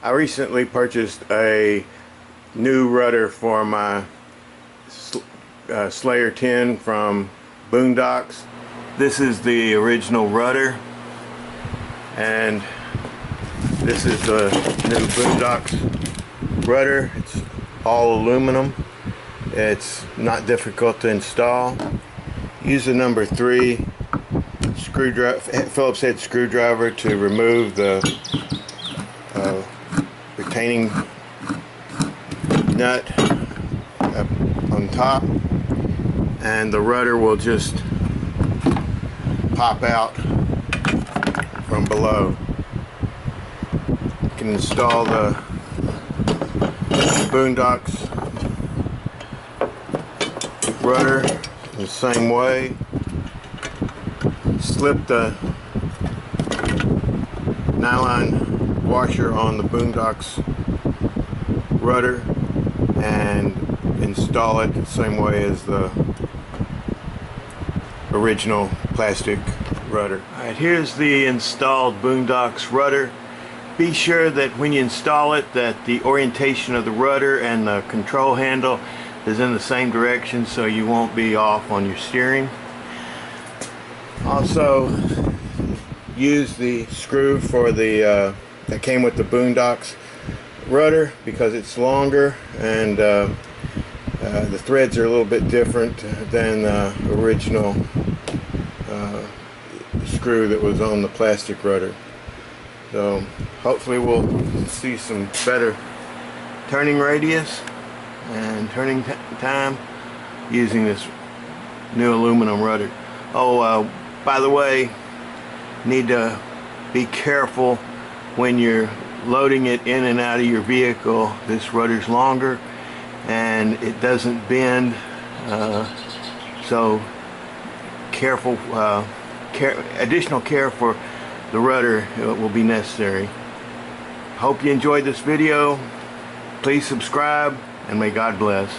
I recently purchased a new rudder for my Slayer 10 from Boonedox. This is the original rudder, and this is the new Boonedox rudder. It's all aluminum. It's not difficult to install. Use the number 3 screwdriver, Phillips head screwdriver, to remove the retaining nut up on top, and the rudder will just pop out from below. You can install the Boonedox rudder the same way. Slip the nylon washer on the Boonedox rudder and install it the same way as the original plastic rudder. Alright, here's the installed Boonedox rudder. Be sure that when you install it that the orientation of the rudder and the control handle is in the same direction, so you won't be off on your steering. Also, use the screw for the that came with the Boonedox rudder, because it's longer and the threads are a little bit different than the original screw that was on the plastic rudder. So hopefully we'll see some better turning radius and turning time using this new aluminum rudder. Oh, by the way, need to be careful when you're loading it in and out of your vehicle. This rudder's longer and it doesn't bend, so careful, additional care for the rudder will be necessary. Hope you enjoyed this video. Please subscribe, and may God bless.